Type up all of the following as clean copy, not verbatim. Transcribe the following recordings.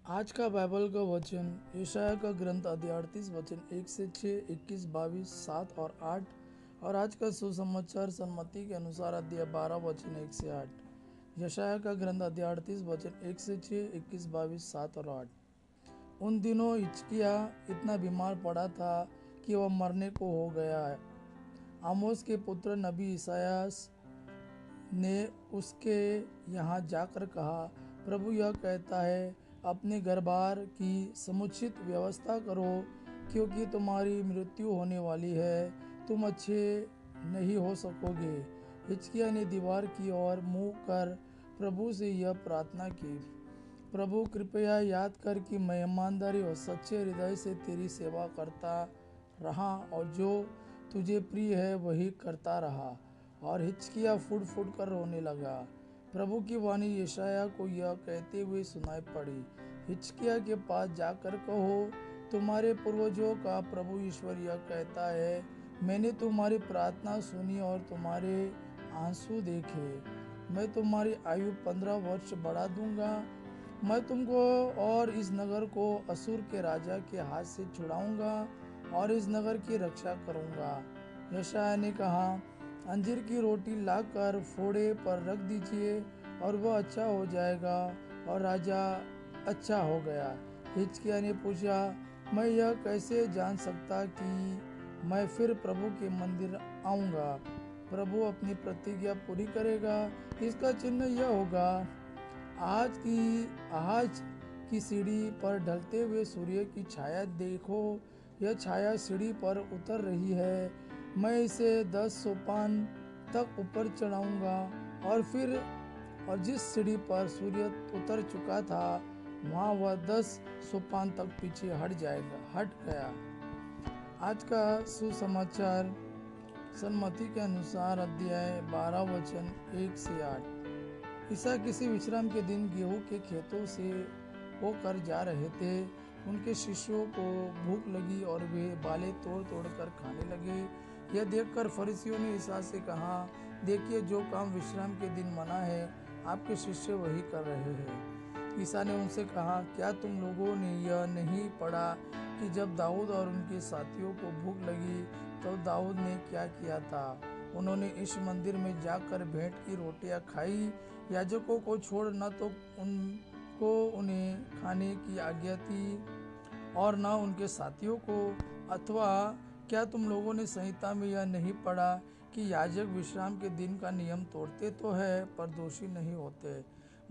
आज का बाइबल का वचन यशाया का ग्रंथ अध्याय 38 वचन 1 से 6, 21, 22, 7 और 8। और आज का सुसमाचार सन्मति के अनुसार अध्याय 12 वचन 1 से 8। यशाया का ग्रंथ अध्याय 38 वचन 1 से 6, 21, 22, 7 और 8। उन दिनों हिजकिय्याह इतना बीमार पड़ा था कि वह मरने को हो गया है। आमोस के पुत्र नबी ईसायास ने उसके यहाँ जाकर कहा, प्रभु यह कहता है, अपने घरबार की समुचित व्यवस्था करो, क्योंकि तुम्हारी मृत्यु होने वाली है, तुम अच्छे नहीं हो सकोगे। हिजकिय्याह ने दीवार की ओर मुँह कर प्रभु से यह प्रार्थना की, प्रभु कृपया याद कर कि मैं ईमानदारी और सच्चे हृदय से तेरी सेवा करता रहा और जो तुझे प्रिय है वही करता रहा। और हिजकिय्याह फुट फुट कर रोने लगा। प्रभु की वाणी यशायाह को यह कहते हुए सुनाई पड़ी, हिजकिय्याह के पास जाकर कहो, तुम्हारे पूर्वजों का प्रभु ईश्वर यह कहता है, मैंने तुम्हारी प्रार्थना सुनी और तुम्हारे आंसू देखे। मैं तुम्हारी आयु 15 वर्ष बढ़ा दूंगा। मैं तुमको और इस नगर को असुर के राजा के हाथ से छुड़ाऊंगा और इस नगर की रक्षा करूंगा। यशायाह ने कहा, अंजीर की रोटी लाकर फोड़े पर रख दीजिए और वह अच्छा हो जाएगा। और राजा अच्छा हो गया। हिजकिय्याह ने पूछा, मैं यह कैसे जान सकता कि मैं फिर प्रभु के मंदिर आऊंगा? प्रभु अपनी प्रतिज्ञा पूरी करेगा। इसका चिन्ह यह होगा, आज की सीढ़ी पर ढलते हुए सूर्य की छाया देखो। यह छाया सीढ़ी पर उतर रही है। मैं इसे 10 सोपान तक ऊपर चढ़ाऊंगा और जिस सीढ़ी पर सूर्य उतर चुका था वहाँ वह 10 सोपान तक पीछे हट गया। आज का सुसमाचार सन्मति के अनुसार अध्याय 12 वचन 1 से 8। ईसा किसी विश्राम के दिन गेहूं के खेतों से होकर जा रहे थे। उनके शिष्यों को भूख लगी और वे बाले तोड़ तोड़ कर खाने लगे। यह देखकर फरीसियों ने ईसा से कहा, देखिए, जो काम विश्राम के दिन मना है आपके शिष्य वही कर रहे हैं। ईसा ने उनसे कहा, क्या तुम लोगों ने यह नहीं पढ़ा कि जब दाऊद और उनके साथियों को भूख लगी तो दाऊद ने क्या किया था? उन्होंने इस मंदिर में जाकर भेंट की रोटियां खाई। याजकों को छोड़ न तो उनको उन्हें खाने की आज्ञा थी और न उनके साथियों को। अथवा क्या तुम लोगों ने संहिता में यह नहीं पढ़ा कि याजक विश्राम के दिन का नियम तोड़ते तो है पर दोषी नहीं होते?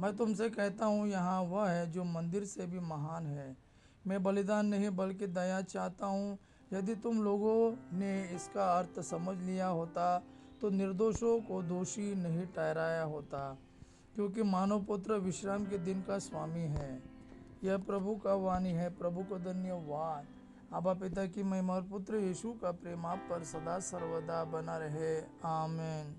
मैं तुमसे कहता हूँ, यहाँ वह है जो मंदिर से भी महान है। मैं बलिदान नहीं बल्कि दया चाहता हूँ। यदि तुम लोगों ने इसका अर्थ समझ लिया होता तो निर्दोषों को दोषी नहीं ठहराया होता, क्योंकि मानव पुत्र विश्राम के दिन का स्वामी है। यह प्रभु का वाणी है। प्रभु को धन्यवाद। आबा पिता की महिमा और पुत्र यीशु का प्रेम आप पर सदा सर्वदा बना रहे। आमीन।